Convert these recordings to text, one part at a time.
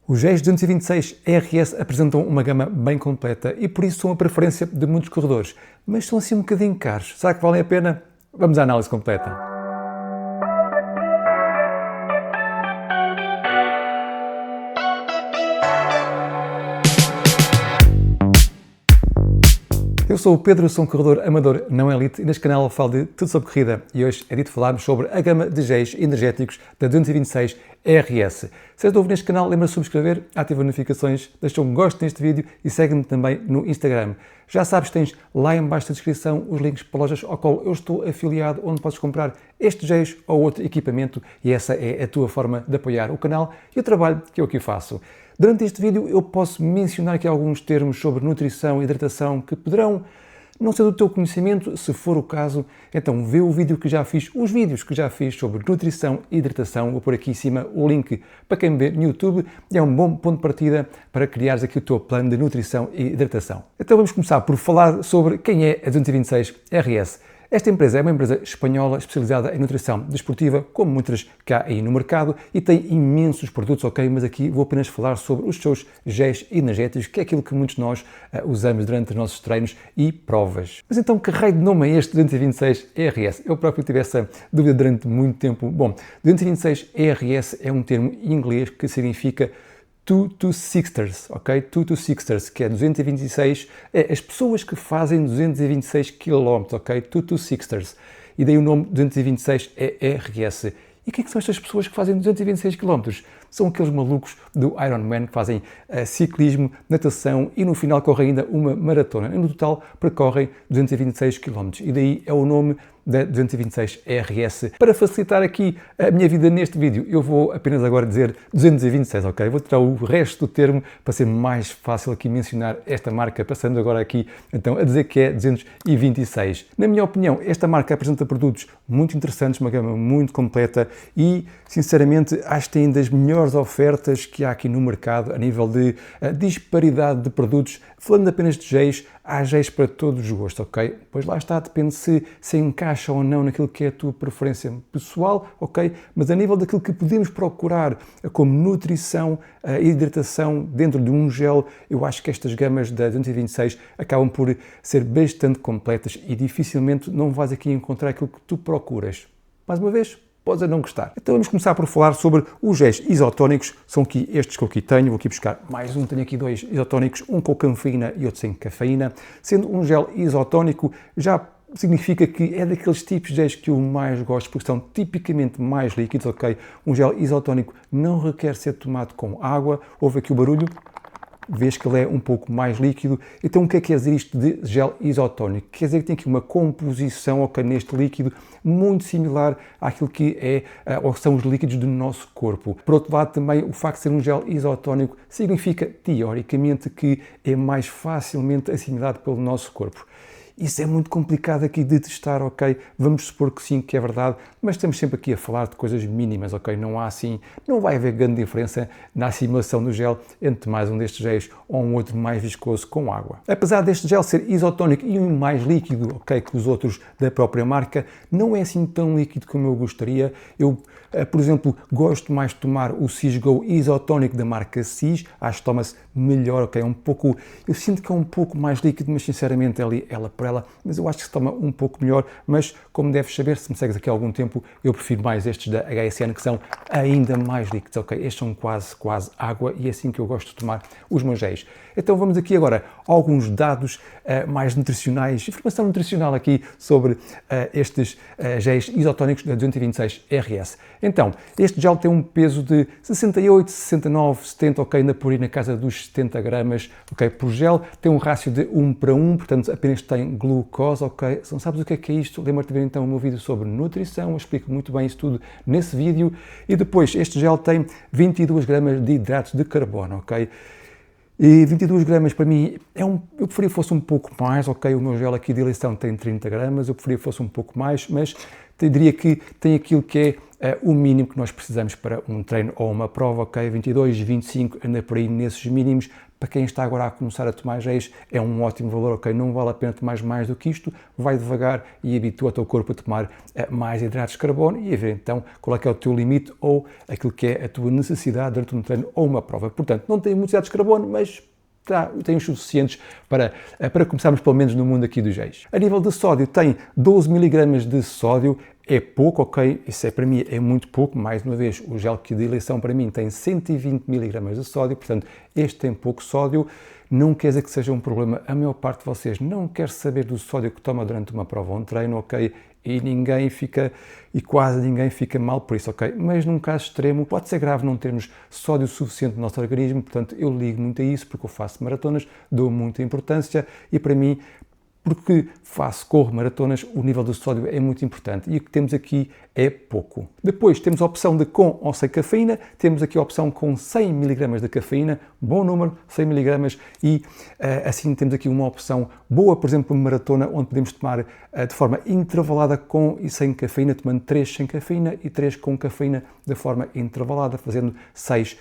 Os géis 226 RS apresentam uma gama bem completa e por isso são a preferência de muitos corredores, mas são assim um bocadinho caros. Será que valem a pena? Vamos à análise completa. Eu sou o Pedro, sou um corredor amador não elite e neste canal falo de tudo sobre corrida e hoje é dito falarmos sobre a gama de géis energéticos da 226 RS. Se és novo neste canal, lembra-te de subscrever, ativa as notificações, deixa um gosto neste vídeo e segue-me também no Instagram. Já sabes, tens lá em baixo da descrição os links para lojas ao qual eu estou afiliado, onde podes comprar estes géis ou outro equipamento e essa é a tua forma de apoiar o canal e o trabalho que eu aqui faço. Durante este vídeo eu posso mencionar aqui alguns termos sobre nutrição e hidratação que poderão não ser do teu conhecimento. Se for o caso, então vê o vídeo que já fiz, os vídeos que já fiz sobre nutrição e hidratação. Vou pôr aqui em cima o link para quem me vê no YouTube e é um bom ponto de partida para criares aqui o teu plano de nutrição e hidratação. Então vamos começar por falar sobre quem é a 226 RS. Esta empresa é uma empresa espanhola especializada em nutrição desportiva, como muitas que há aí no mercado, e tem imensos produtos, ok? Mas aqui vou apenas falar sobre os seus géis energéticos, que é aquilo que muitos de nós usamos durante os nossos treinos e provas. Mas então, que raio de nome é este 226 RS? Eu próprio tive essa dúvida durante muito tempo. Bom, 226 RS é um termo em inglês que significa 226ers, ok? 226ers, que é 226, é as pessoas que fazem 226 km, ok? 226ers. E daí o nome 226 é RS. E o que são estas pessoas que fazem 226 km? São aqueles malucos do Ironman que fazem ciclismo, natação e no final correm ainda uma maratona. No total percorrem 226 km. E daí é o nome da 226 RS. Para facilitar aqui a minha vida neste vídeo, eu vou apenas agora dizer 226, ok? Vou tirar o resto do termo para ser mais fácil aqui mencionar esta marca, passando agora aqui então a dizer que é 226. Na minha opinião, esta marca apresenta produtos muito interessantes, uma gama muito completa e, sinceramente, acho que tem das melhores ofertas que há aqui no mercado a nível de disparidade de produtos. Falando apenas de géis, há géis para todos os gostos, ok? Pois lá está, depende se encaixa ou não naquilo que é a tua preferência pessoal, ok? Mas a nível daquilo que podemos procurar como nutrição e hidratação dentro de um gel, eu acho que estas gamas da 226 acabam por ser bastante completas e dificilmente não vais aqui encontrar aquilo que tu procuras. Mais uma vez, podes a não gostar. Então vamos começar por falar sobre os géis isotónicos. São aqui estes que eu aqui tenho. Vou aqui buscar mais um. Tenho aqui dois isotónicos, um com cafeína e outro sem cafeína. Sendo um gel isotónico, já significa que é daqueles tipos de géis que eu mais gosto, porque são tipicamente mais líquidos, ok? Um gel isotónico não requer ser tomado com água. Ouve aqui o barulho. Vês que ele é um pouco mais líquido. Então o que é que quer dizer isto de gel isotónico? Quer dizer que tem aqui uma composição, ok, neste líquido muito similar àquilo que ou são os líquidos do nosso corpo. Por outro lado, também o facto de ser um gel isotónico significa, teoricamente, que é mais facilmente assimilado pelo nosso corpo. Isso é muito complicado aqui de testar, ok? Vamos supor que sim, que é verdade, mas estamos sempre aqui a falar de coisas mínimas, ok? Não vai haver grande diferença na assimilação do gel entre mais um destes géis ou um outro mais viscoso com água. Apesar deste gel ser isotónico e um mais líquido, ok, que os outros da própria marca, não é assim tão líquido como eu gostaria. Eu, por exemplo, gosto mais de tomar o Cisgo isotónico da marca Cis, acho que toma-se melhor, ok? Eu sinto que é um pouco mais líquido, mas sinceramente ela por ela, mas eu acho que se toma um pouco melhor, mas como deves saber, se me segues aqui há algum tempo, eu prefiro mais estes da HSN, que são ainda mais líquidos, ok? Estes são quase água e é assim que eu gosto de tomar os meus géis. Então vamos aqui agora a alguns dados mais nutricionais, informação nutricional aqui sobre estes géis isotónicos da 226 RS. Então, este gel tem um peso de 68, 69, 70, ok? Ainda por aí na casa dos 70 gramas, ok? Por gel, tem um rácio de 1:1, portanto apenas tem glucose, ok? Se não sabes o que é isto, lembra-te de ver então o meu vídeo sobre nutrição, eu explico muito bem isso tudo nesse vídeo. E depois, este gel tem 22 gramas de hidratos de carbono, ok? E 22 gramas para mim, eu preferia que fosse um pouco mais, ok? O meu gel aqui de eleição tem 30 gramas, eu preferia que fosse um pouco mais, mas te diria que tem aquilo que o mínimo que nós precisamos para um treino ou uma prova, ok? 22, 25, anda por aí nesses mínimos. Para quem está agora a começar a tomar géis, é um ótimo valor, ok? Não vale a pena tomar mais do que isto, vai devagar e habitua o teu corpo a tomar mais hidratos de carbono e a ver então qual é que é o teu limite ou aquilo que é a tua necessidade durante um treino ou uma prova. Portanto, não tem muitos hidratos de carbono, mas tem os suficientes para começarmos pelo menos no mundo aqui dos géis. A nível de sódio, tem 12 mg de sódio, é pouco, ok? Isso para mim é muito pouco, mais uma vez, o gel de eleição para mim tem 120 mg de sódio, portanto, este tem pouco sódio, não quer dizer que seja um problema. A maior parte de vocês não quer saber do sódio que toma durante uma prova ou um treino, ok? E quase ninguém fica mal por isso, ok? Mas num caso extremo, pode ser grave não termos sódio suficiente no nosso organismo, portanto, eu ligo muito a isso, porque eu faço maratonas, dou muita importância e para mim, porque corro maratonas, o nível de sódio é muito importante e o que temos aqui é pouco. Depois temos a opção de com ou sem cafeína, temos aqui a opção com 100 mg de cafeína, bom número, 100 mg e assim temos aqui uma opção boa, por exemplo, uma maratona onde podemos tomar de forma intervalada com e sem cafeína, tomando 3 sem cafeína e 3 com cafeína de forma intervalada, fazendo 6,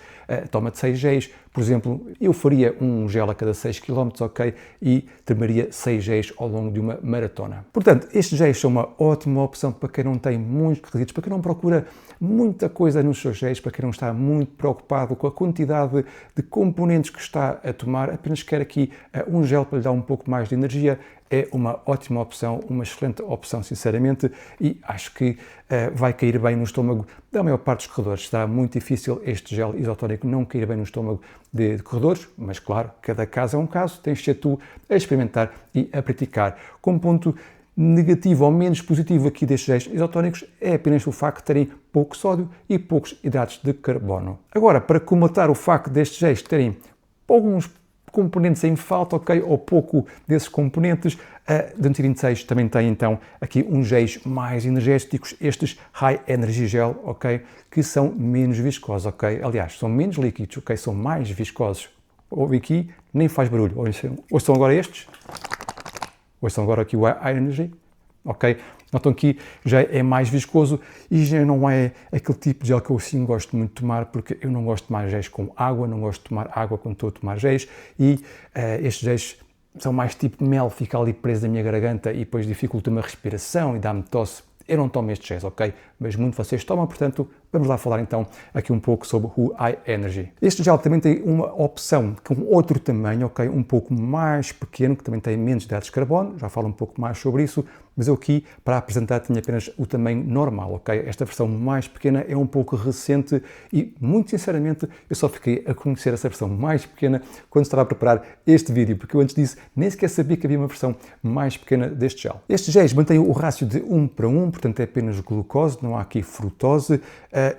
toma de 6 géis. Por exemplo, eu faria um gel a cada 6 km, ok? E tomaria 6 géis ao longo de uma maratona. Portanto, estes géis são uma ótima opção para quem não tem muitos requisitos, para quem não procura muita coisa nos seus géis, para quem não está muito preocupado com a quantidade de componentes que está a tomar, apenas quer aqui um gel para lhe dar um pouco mais de energia. É uma ótima opção, uma excelente opção, sinceramente, e acho que vai cair bem no estômago da maior parte dos corredores. Está muito difícil este gel isotónico não cair bem no estômago de corredores, mas claro, cada caso é um caso, tens de ser tu a experimentar e a praticar. Como ponto negativo ou menos positivo aqui destes géis isotónicos é apenas o facto de terem pouco sódio e poucos hidratos de carbono. Agora, para comatar o facto destes géis terem alguns componentes em falta, ok, ou pouco desses componentes, a 226 também tem então aqui uns géis mais energéticos, estes High Energy Gel, ok, que são menos viscosos, ok, aliás, são menos líquidos, ok, são mais viscosos. Ouve aqui, nem faz barulho, ouçam agora estes, ouçam agora aqui o High Energy, ok, notam que já é mais viscoso e já não é aquele tipo de gel que eu sim gosto muito de tomar, porque eu não gosto de tomar géis com água, não gosto de tomar água quando estou a tomar géis e estes géis são mais tipo mel, fica ali preso na minha garganta e depois dificulta-me a respiração e dá-me tosse. Eu não tomo estes géis, ok? Mas muitos de vocês tomam, portanto, vamos lá falar então aqui um pouco sobre o High Energy. Este gel também tem uma opção com outro tamanho, ok? Um pouco mais pequeno, que também tem menos hidratos de carbono, já falo um pouco mais sobre isso, mas eu aqui, para apresentar, tinha apenas o tamanho normal, ok? Esta versão mais pequena é um pouco recente e, muito sinceramente, eu só fiquei a conhecer essa versão mais pequena quando estava a preparar este vídeo, porque eu antes disso nem sequer sabia que havia uma versão mais pequena deste gel. Estes géis mantêm o rácio de 1:1, portanto é apenas glucose, não há aqui frutose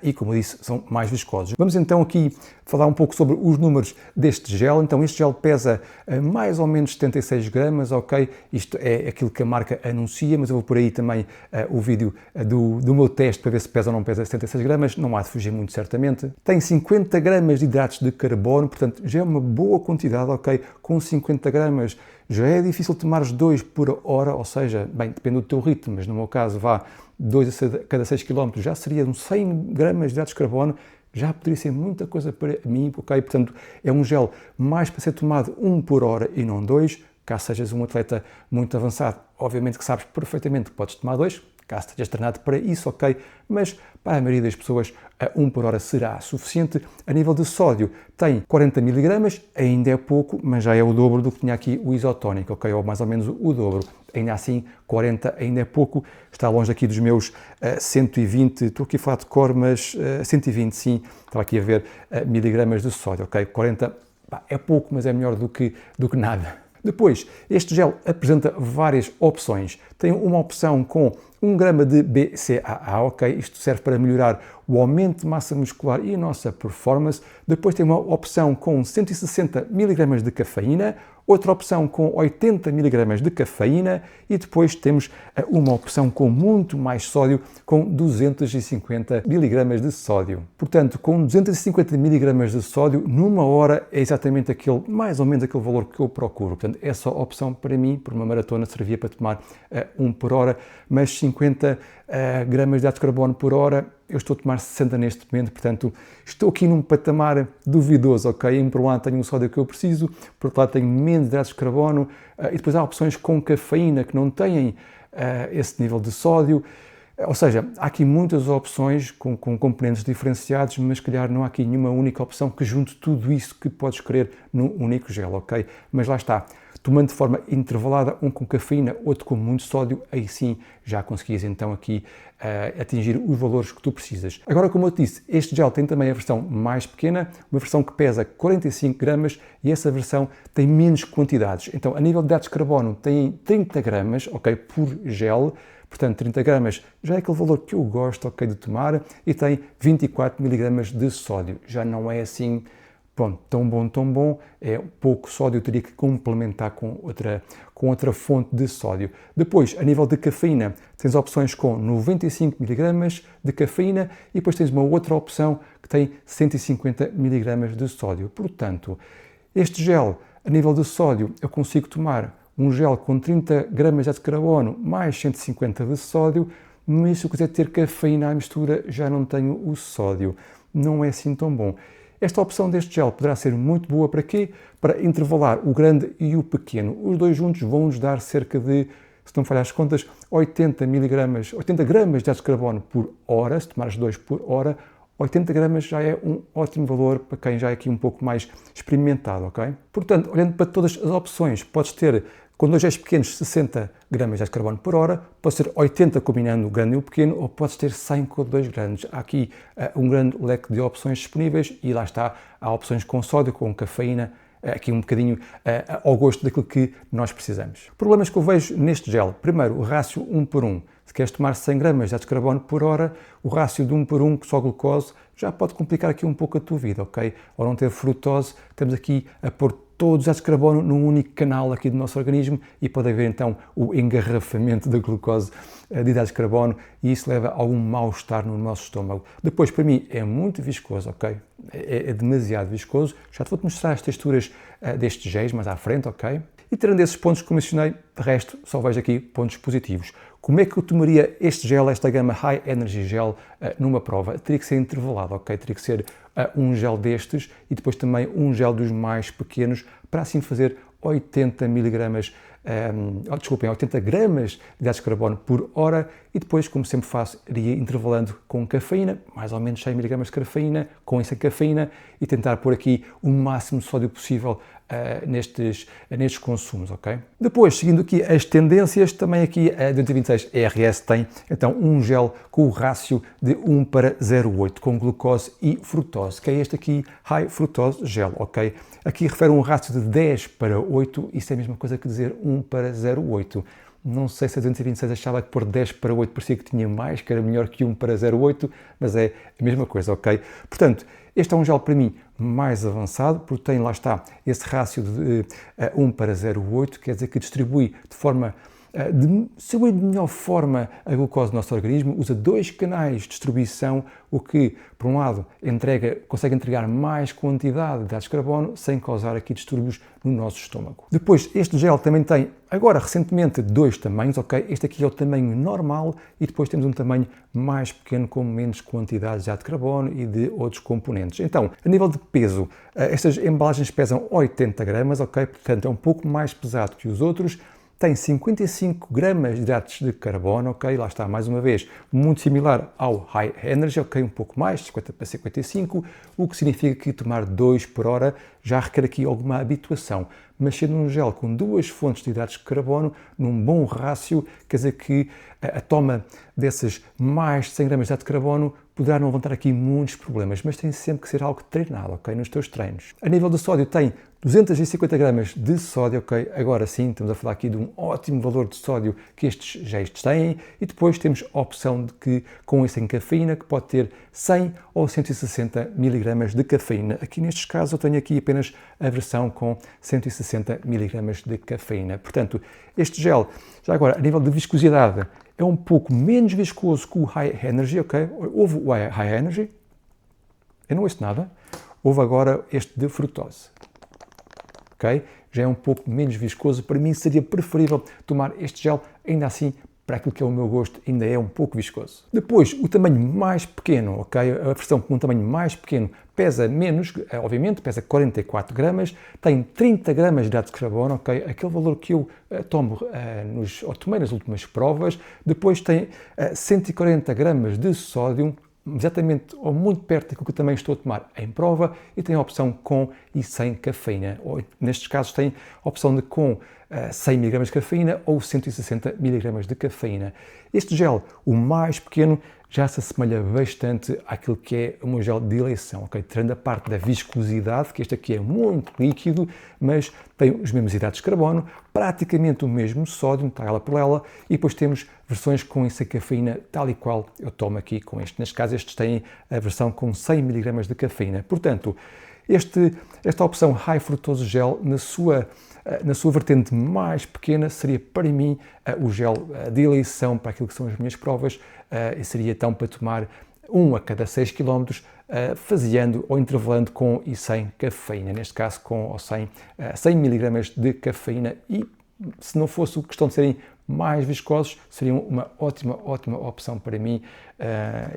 e, como eu disse, são mais viscosos. Vamos então aqui falar um pouco sobre os números deste gel. Então este gel pesa mais ou menos 76 gramas, ok? Isto é aquilo que a marca anuncia, mas eu vou por aí também o vídeo do meu teste para ver se pesa ou não pesa 76 gramas, não há de fugir muito certamente. Tem 50 gramas de hidratos de carbono, portanto já é uma boa quantidade, ok? Com 50 gramas já é difícil tomares 2 por hora, ou seja, bem, depende do teu ritmo, mas no meu caso vá 2 a cada 6 km, já seriam 100 gramas de hidratos de carbono, já poderia ser muita coisa para mim, ok? Portanto, é um gel mais para ser tomado 1 por hora e não 2, caso sejas um atleta muito avançado. Obviamente que sabes perfeitamente que podes tomar 2, caso estejas treinado para isso, ok? Mas para a maioria das pessoas, 1 por hora será suficiente. A nível de sódio, tem 40 mg, ainda é pouco, mas já é o dobro do que tinha aqui o isotónico, ok? Ou mais ou menos o dobro. Ainda assim, 40 ainda é pouco, está longe aqui dos meus 120, estou aqui a falar de cor, mas 120 sim, estava aqui a ver miligramas de sódio, ok? 40 é pouco, mas é melhor do que nada. Depois, este gel apresenta várias opções. Tem uma opção com 1 grama de BCAA, ok? Isto serve para melhorar o aumento de massa muscular e a nossa performance. Depois tem uma opção com 160 mg de cafeína, outra opção com 80 mg de cafeína e depois temos uma opção com muito mais sódio, com 250 mg de sódio. Portanto, com 250 mg de sódio, numa hora é exatamente mais ou menos aquele valor que eu procuro. Portanto, essa opção para mim, por uma maratona, servia para tomar 1 por hora, mas 50 150 gramas de hidratos de carbono por hora, eu estou a tomar 60 neste momento, portanto, estou aqui num patamar duvidoso, ok? Por um lado tenho o sódio que eu preciso, por outro lado tenho menos hidratos de carbono, e depois há opções com cafeína que não têm esse nível de sódio. Ou seja, há aqui muitas opções com componentes diferenciados, mas se calhar não há aqui nenhuma única opção que junte tudo isso que podes querer num único gel, ok? Mas lá está, tomando de forma intervalada, um com cafeína, outro com muito sódio, aí sim já conseguias então aqui atingir os valores que tu precisas. Agora, como eu te disse, este gel tem também a versão mais pequena, uma versão que pesa 45 gramas e essa versão tem menos quantidades. Então, a nível de hidratos de carbono, tem 30 gramas, ok, por gel. Portanto, 30 gramas já é aquele valor que eu gosto, ok, de tomar, e tem 24 miligramas de sódio. Já não é assim, pronto, tão bom, é pouco sódio, eu teria que complementar com outra fonte de sódio. Depois, a nível de cafeína, tens opções com 95 miligramas de cafeína e depois tens uma outra opção que tem 150 miligramas de sódio. Portanto, este gel, a nível de sódio, eu consigo tomar um gel com 30 gramas de carbono mais 150 de sódio, mas se eu quiser ter cafeína à mistura, já não tenho o sódio. Não é assim tão bom. Esta opção deste gel poderá ser muito boa para quê? Para intervalar o grande e o pequeno. Os dois juntos vão-nos dar cerca de, se não falhar as contas, 80 gramas de carbono por hora, se tomares 2 por hora. 80 gramas já é um ótimo valor para quem já é aqui um pouco mais experimentado, ok? Portanto, olhando para todas as opções, podes ter, com dois géis pequenos, 60 gramas de carbono por hora, podes ter 80 combinando o grande e o pequeno, ou podes ter 100 com dois grandes. Há aqui um grande leque de opções disponíveis e lá está, há opções com sódio, com cafeína, aqui um bocadinho ao gosto daquilo que nós precisamos. Problemas que eu vejo neste gel. Primeiro, o rácio 1 por 1. Se queres tomar 100 gramas de carbono por hora, o rácio de 1 por 1 só glucose já pode complicar aqui um pouco a tua vida, ok? Ao não ter frutose, estamos aqui a pôr todos os hidratos de carbono num único canal aqui do nosso organismo e pode haver então o engarrafamento da glucose de hidratos de carbono e isso leva a algum mal-estar no nosso estômago. Depois, para mim, é muito viscoso, ok? É demasiado viscoso. Já te vou-te mostrar as texturas destes géis mais à frente, ok? E tirando esses pontos que eu mencionei, de resto, só vejo aqui pontos positivos. Como é que eu tomaria este gel, esta gama High Energy Gel, numa prova? Teria que ser intervalado, ok? Teria que ser um gel destes e depois também um gel dos mais pequenos, para assim fazer 80 miligramas, 80 gramas de hidratos de carbono por hora e depois, como sempre faço, iria intervalando com cafeína, mais ou menos 100 miligramas de cafeína, com essa cafeína e tentar pôr aqui o máximo de sódio possível nestes consumos, ok? Depois, seguindo aqui as tendências, também aqui a 226 ERS tem então um gel com o rácio de 1 para 0,8 com glucose e frutose, que é este aqui High Fructose Gel, ok? Aqui refere um rácio de 10 para 8, isso é a mesma coisa que dizer 1 para 0,8. Não sei se a 226 achava que pôr 10 para 8 parecia que tinha mais, que era melhor que 1 para 0,8, mas é a mesma coisa, ok? Portanto, este é um gel para mim mais avançado, porque tem, lá está, esse rácio de 1 para 0,8, quer dizer que distribui de melhor forma a glucose do nosso organismo, usa dois canais de distribuição, o que, por um lado, consegue entregar mais quantidade de hidratos de carbono sem causar aqui distúrbios no nosso estômago. Depois, este gel também tem, agora recentemente, dois tamanhos, ok? Este aqui é o tamanho normal e depois temos um tamanho mais pequeno com menos quantidade de hidrato de carbono e de outros componentes. Então, a nível de peso, estas embalagens pesam 80 gramas, ok? Portanto, é um pouco mais pesado que os outros. Tem 55 gramas de hidratos de carbono, ok? Lá está, mais uma vez, muito similar ao High Energy, ok? Um pouco mais, 50 para 55, o que significa que tomar 2 por hora já requer aqui alguma habituação. Mas sendo um gel com duas fontes de hidratos de carbono, num bom rácio, quer dizer que a toma desses mais de 100 gramas de hidrato de carbono poderá não levantar aqui muitos problemas, mas tem sempre que ser algo treinado, ok? Nos teus treinos. A nível de sódio tem 250 gramas de sódio, ok? Agora sim, estamos a falar aqui de um ótimo valor de sódio que estes géis têm e depois temos a opção de que com e sem cafeína, que pode ter 100 ou 160 miligramas de cafeína. Aqui nestes casos eu tenho aqui apenas a versão com 160 miligramas de cafeína. Portanto, este gel, já agora, a nível de viscosidade, é um pouco menos viscoso que o High Energy, ok? Houve o High Energy, eu não ouço nada, houve agora este de frutose. Ok? Já é um pouco menos viscoso. Para mim seria preferível tomar este gel, ainda assim para aquilo que é o meu gosto, ainda é um pouco viscoso. Depois, o tamanho mais pequeno, ok? A versão com um tamanho mais pequeno pesa menos, obviamente, pesa 44 gramas, tem 30 gramas de hidratos de carbono, ok? Aquele valor que eu tomei nas últimas provas. Depois tem 140 gramas de sódio, exatamente ou muito perto daquilo que eu também estou a tomar em prova, e tem a opção com e sem cafeína. Ou, nestes casos tem a opção de com 100 mg de cafeína ou 160 mg de cafeína. Este gel, o mais pequeno, já se assemelha bastante àquilo que é o meu gel de eleição, ok? Tirando a parte da viscosidade, que este aqui é muito líquido, mas tem os mesmos hidratos de carbono, praticamente o mesmo sódio, está ela por ela, e depois temos versões com e sem cafeína, tal e qual eu tomo aqui com este. Neste caso, estes têm a versão com 100 mg de cafeína. Portanto, esta opção High Fructose Gel, na sua vertente mais pequena, seria para mim o gel de eleição para aquilo que são as minhas provas, e seria então para tomar 1 a cada 6 km, faseando ou intervalando com e sem cafeína, neste caso com ou sem 100 mg de cafeína, e se não fosse questão de serem mais viscosos, seriam uma ótima opção para mim,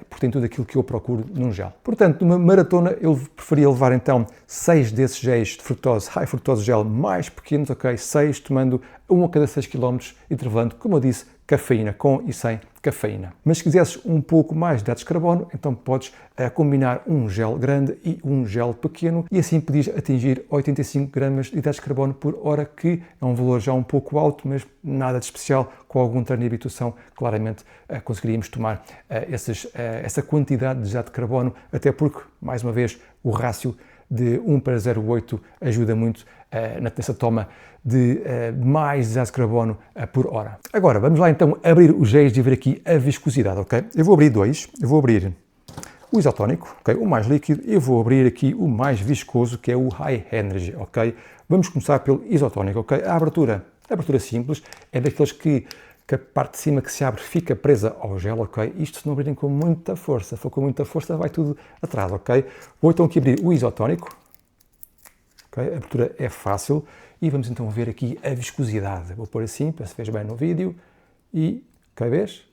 porque tem tudo aquilo que eu procuro num gel. Portanto, numa maratona eu preferia levar então 6 desses géis de fructose, high fructose gel mais pequenos, ok? 6, tomando 1 a cada 6 km, intervalando, como eu disse, cafeína com e sem cafeína. Mas se quisesses um pouco mais de hidratos de carbono, então podes combinar um gel grande e um gel pequeno, e assim podes atingir 85 gramas de hidratos de carbono por hora, que é um valor já um pouco alto, mas nada de especial. Com algum treino de habituação, claramente conseguiríamos tomar essa quantidade de hidrato de carbono, até porque, mais uma vez, o rácio de 1 para 0,8 ajuda muito nessa toma de mais hidratos de carbono por hora. Agora, vamos lá então abrir os géis e ver aqui a viscosidade, ok? Eu vou abrir dois. Eu vou abrir o isotónico, ok? O mais líquido, e eu vou abrir aqui o mais viscoso, que é o High Energy, ok? Vamos começar pelo isotónico, ok? A abertura simples, é daqueles que a parte de cima que se abre fica presa ao gel, ok? Isto se não abrirem com muita força, se for com muita força vai tudo atrás, ok? Vou então aqui abrir o isotónico, ok? A abertura é fácil, e vamos então ver aqui a viscosidade. Vou pôr assim, para se veja bem no vídeo, e, ok, vês?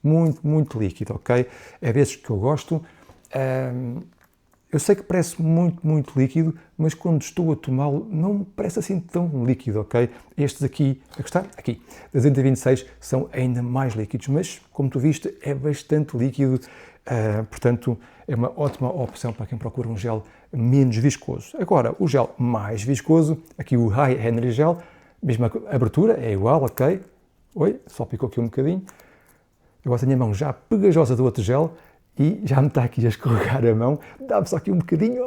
Muito líquido, ok? É desses que eu gosto. Eu sei que parece muito líquido, mas quando estou a tomá-lo não me parece assim tão líquido, ok? Estes aqui, aqui, da 226, são ainda mais líquidos, mas como tu viste é bastante líquido, portanto é uma ótima opção para quem procura um gel menos viscoso. Agora, o gel mais viscoso, aqui o High Energy Gel, mesma abertura, é igual, ok? Oi, só picou aqui um bocadinho. Agora tenho a mão já pegajosa do outro gel, e já me está aqui a escorregar a mão. Dá-me só aqui um bocadinho.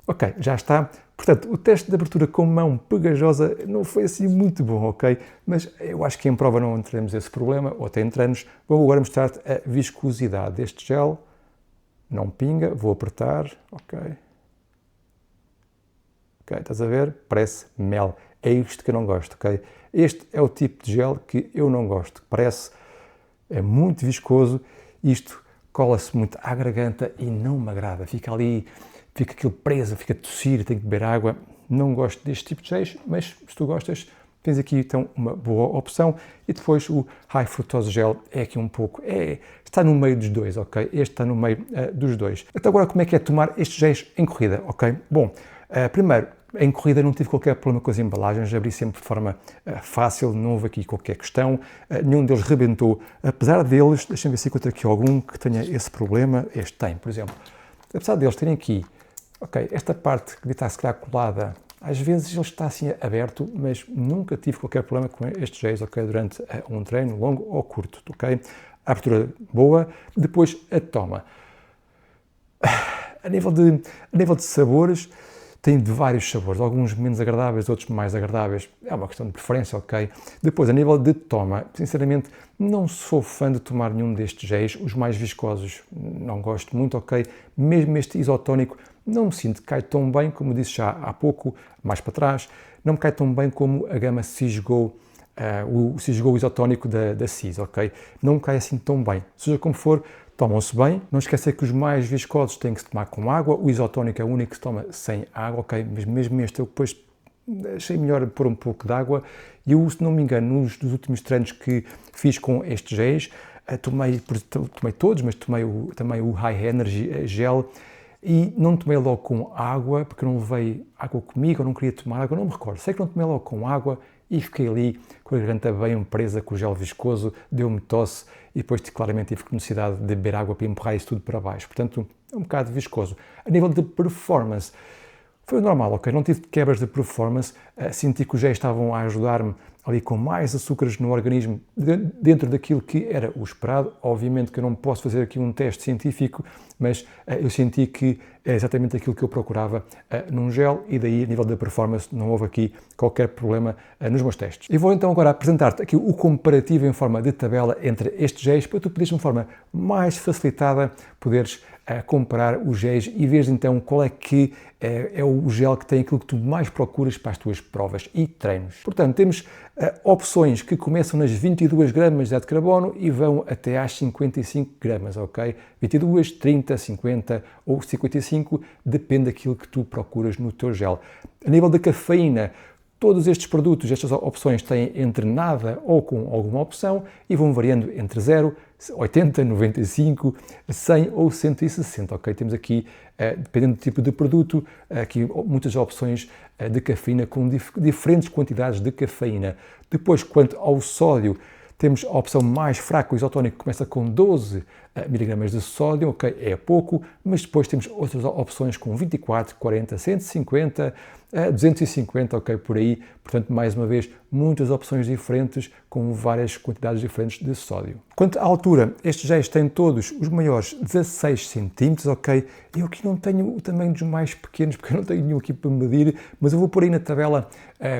Ok, já está. Portanto, o teste de abertura com mão pegajosa não foi assim muito bom, ok? Mas eu acho que em prova não teremos esse problema, ou até entramos. Vou agora mostrar-te a viscosidade deste gel. Não pinga, vou apertar, ok. Ok, estás a ver? Parece mel. É isto que eu não gosto, ok? Este é o tipo de gel que eu não gosto. É muito viscoso, isto cola-se muito à garganta e não me agrada. Fica ali, fica aquilo preso, fica a tossir, tenho que beber água. Não gosto deste tipo de géis, mas se tu gostas, tens aqui então uma boa opção. E depois o High Fructose Gel é aqui um pouco, está no meio dos dois, ok? Este está no meio dos dois. Então agora como é que é tomar estes géis em corrida, ok? Bom, primeiro, em corrida não tive qualquer problema com as embalagens, abri sempre de forma fácil, não houve aqui qualquer questão, nenhum deles rebentou. Apesar deles, deixa-me ver se encontro aqui algum que tenha esse problema. Este tem, por exemplo. Apesar deles terem aqui, ok, esta parte que está se calhar colada, às vezes ele está assim aberto, mas nunca tive qualquer problema com estes géis, ok, durante um treino longo ou curto, ok? A abertura boa, depois a toma. A nível de sabores, tem de vários sabores, alguns menos agradáveis, outros mais agradáveis. É uma questão de preferência, ok? Depois, a nível de toma, sinceramente, não sou fã de tomar nenhum destes géis. Os mais viscosos não gosto muito, ok? Mesmo este isotónico não me sinto que cai tão bem, como disse já há pouco, mais para trás. Não me cai tão bem como a gama CISGO, o CISGO isotónico da CIS, ok? Não me cai assim tão bem. Seja como for, tomam-se bem. Não esquecer que os mais viscosos têm que se tomar com água. O isotónico é o único que se toma sem água, ok? Mas mesmo este eu depois achei melhor pôr um pouco de água. E eu, se não me engano, nos dos últimos treinos que fiz com estes géis, tomei todos, mas tomei também o High Energy Gel, e não tomei logo com água, porque eu não levei água comigo, eu não queria tomar água, não me recordo. Sei que não tomei logo com água e fiquei ali com a garganta bem presa, com o gel viscoso, deu-me tosse e depois claramente tive necessidade de beber água para empurrar isso tudo para baixo. Portanto, é um bocado viscoso. A nível de performance, foi normal, ok? Não tive quebras de performance, senti que os géis estavam a ajudar-me ali com mais açúcares no organismo dentro daquilo que era o esperado. Obviamente que eu não posso fazer aqui um teste científico, mas eu senti que é exatamente aquilo que eu procurava num gel e daí, a nível da performance, não houve aqui qualquer problema nos meus testes. E vou então agora apresentar-te aqui o comparativo em forma de tabela entre estes géis para tu poderes, de uma forma mais facilitada, poderes comparar os géis e veres então qual é que é o gel que tem aquilo que tu mais procuras para as tuas provas e treinos. Portanto, temos opções que começam nas 22 gramas de hidrato de carbono e vão até às 55 gramas, ok? 22, 30, 50 ou 55, depende daquilo que tu procuras no teu gel. A nível da cafeína, todos estes produtos, estas opções têm entre nada ou com alguma opção e vão variando entre 0, 80, 95, 100 ou 160, ok? Temos aqui, dependendo do tipo de produto, aqui muitas opções de cafeína com diferentes quantidades de cafeína. Depois, quanto ao sódio, temos a opção mais fraca, o isotónico, que começa com 12 miligramas de sódio, ok, é pouco, mas depois temos outras opções com 24, 40, 150, 250, ok, por aí. Portanto, mais uma vez, muitas opções diferentes com várias quantidades diferentes de sódio. Quanto à altura, estes géis têm todos os maiores 16 cm, ok? Eu aqui não tenho o tamanho dos mais pequenos, porque eu não tenho nenhum aqui para medir, mas eu vou pôr aí na tabela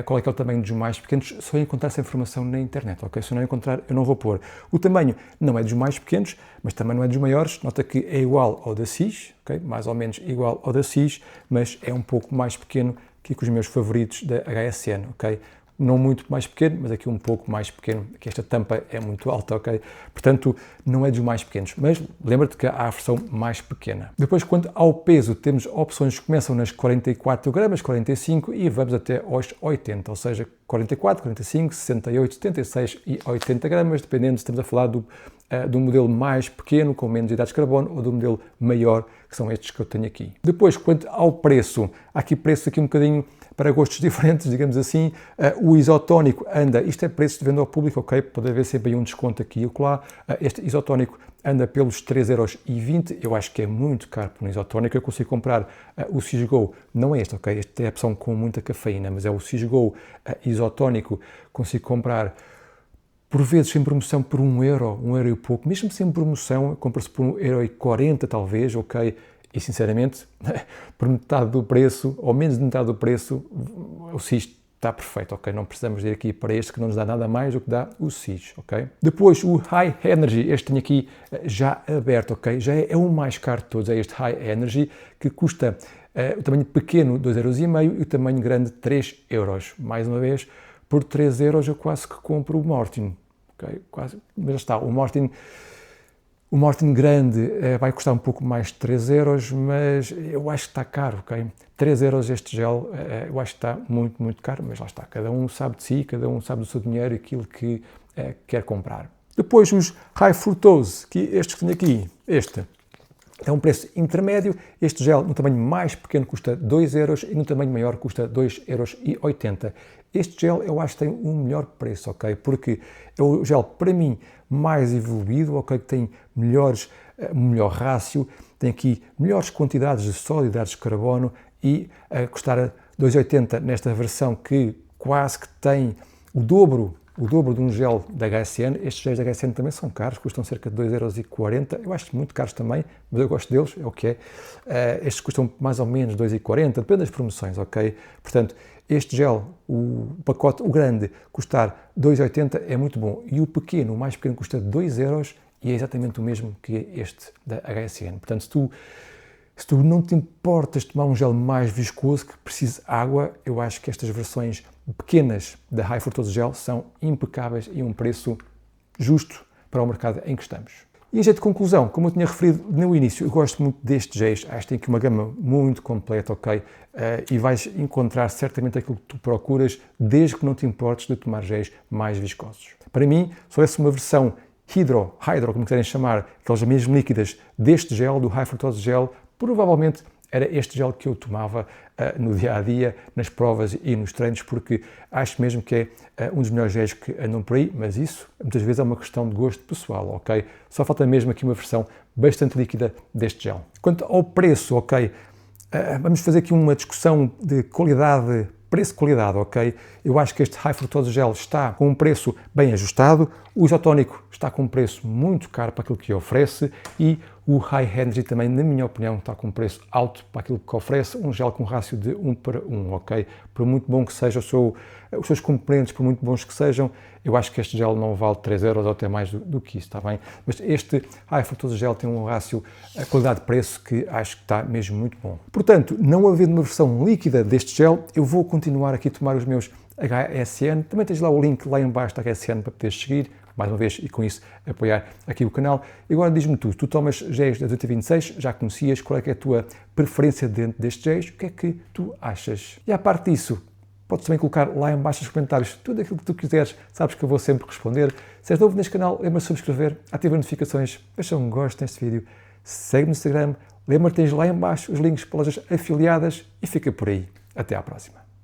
qual é que é o tamanho dos mais pequenos, só encontrar essa informação na internet, ok? Se eu não encontrar, eu não vou pôr. O tamanho não é dos mais pequenos, mas também não é dos maiores. Nota que é igual ao da SIS, ok? Mais ou menos igual ao da SIS, mas é um pouco mais pequeno que os meus favoritos da HSN, ok? Não muito mais pequeno, mas aqui um pouco mais pequeno, que esta tampa é muito alta, ok? Portanto, não é dos mais pequenos, mas lembra-te que há a versão mais pequena. Depois, quanto ao peso, temos opções que começam nas 44 gramas, 45 e vamos até aos 80, ou seja, 44, 45, 68, 76 e 80 gramas, dependendo se estamos a falar do modelo mais pequeno, com menos hidratos de carbono, ou do modelo maior, que são estes que eu tenho aqui. Depois, quanto ao preço, há aqui preços aqui um bocadinho para gostos diferentes, digamos assim. O isotónico anda, isto é preço de venda ao público, ok? Pode haver sempre aí um desconto aqui e acolá. Este isotónico anda pelos 3,20€, eu acho que é muito caro para um isotónico. Eu consigo comprar o Cisgo, não é este, ok? Este é a opção com muita cafeína, mas é o Cisgo isotónico, consigo comprar por vezes sem promoção por €1 e pouco, mesmo sem promoção, compra-se por €1,40 talvez, ok? E sinceramente, por metade do preço, ou menos de metade do preço, o SIS está perfeito, ok? Não precisamos ir aqui para este que não nos dá nada mais do que dá o SIS, ok? Depois o High Energy, este tenho aqui já aberto, ok? Já é o mais caro de todos, é este High Energy, que custa o tamanho pequeno 2,5€ e o tamanho grande 3€. Mais uma vez, por 3€ eu quase que compro o Mortin, ok? Quase, mas já está, o Mortin grande vai custar um pouco mais de 3€, mas eu acho que está caro, ok? 3€ este gel, eu acho que está muito, muito caro, mas lá está, cada um sabe de si, cada um sabe do seu dinheiro e aquilo que quer comprar. Depois os High Fructose, que estes que tenho aqui, este é um preço intermédio. Este gel no tamanho mais pequeno custa 2€ e no tamanho maior custa 2,80€. Este gel eu acho que tem um melhor preço, ok? Porque é o gel, para mim, mais evoluído, ok? Que tem melhor rácio, tem aqui melhores quantidades de sódio e hidratos de carbono e custar 2,80€ nesta versão que quase que tem o dobro de um gel da HSN. Estes géis da HSN também são caros, custam cerca de 2,40€. Eu acho muito caros também, mas eu gosto deles, é o que é. Estes custam mais ou menos 2,40€, depende das promoções, ok? Portanto, este gel, o pacote, o grande, custar 2,80€ é muito bom. E o pequeno, o mais pequeno, custa 2€ e é exatamente o mesmo que este da HSN. Portanto, se tu não te importas de tomar um gel mais viscoso, que precise de água, eu acho que estas versões pequenas da High Fructose Gel são impecáveis e um preço justo para o mercado em que estamos. E em jeito de conclusão, como eu tinha referido no início, eu gosto muito destes géis, acho que tem aqui uma gama muito completa, ok? E vais encontrar certamente aquilo que tu procuras, desde que não te importes de tomar géis mais viscosos. Para mim, se houvesse uma versão hydro, como quiserem chamar, aquelas mesmo líquidas deste gel, do High Fructose Gel, provavelmente era este gel que eu tomava no dia-a-dia, nas provas e nos treinos, porque acho mesmo que é um dos melhores géis que andam por aí, mas isso muitas vezes é uma questão de gosto pessoal, ok? Só falta mesmo aqui uma versão bastante líquida deste gel. Quanto ao preço, ok? Vamos fazer aqui uma discussão de qualidade, preço-qualidade, ok? Eu acho que este High Fructose Gel está com um preço bem ajustado, o isotônico está com um preço muito caro para aquilo que oferece e o High Energy também, na minha opinião, está com um preço alto para aquilo que oferece, um gel com rácio de 1:1, ok? Por muito bom que seja os seus componentes, por muito bons que sejam, eu acho que este gel não vale 3 euros ou até mais do que isso, está bem? Mas este High Fructose Gel tem um rácio qualidade-preço que acho que está mesmo muito bom. Portanto, não havendo uma versão líquida deste gel, eu vou continuar aqui a tomar os meus HSN, também tens lá o link lá em baixo da HSN para poderes seguir, mais uma vez, e com isso apoiar aqui o canal. E agora diz-me tu tomas géis da 226, já conhecias, qual é que é a tua preferência dentro destes géis, o que é que tu achas? E à parte disso, podes também colocar lá em baixo nos comentários tudo aquilo que tu quiseres, sabes que eu vou sempre responder. Se és novo neste canal, lembra-te de subscrever, ativa as notificações, deixa um gosto neste vídeo, segue-me no Instagram, lembra-te, tens lá em baixo os links para lojas afiliadas e fica por aí. Até à próxima.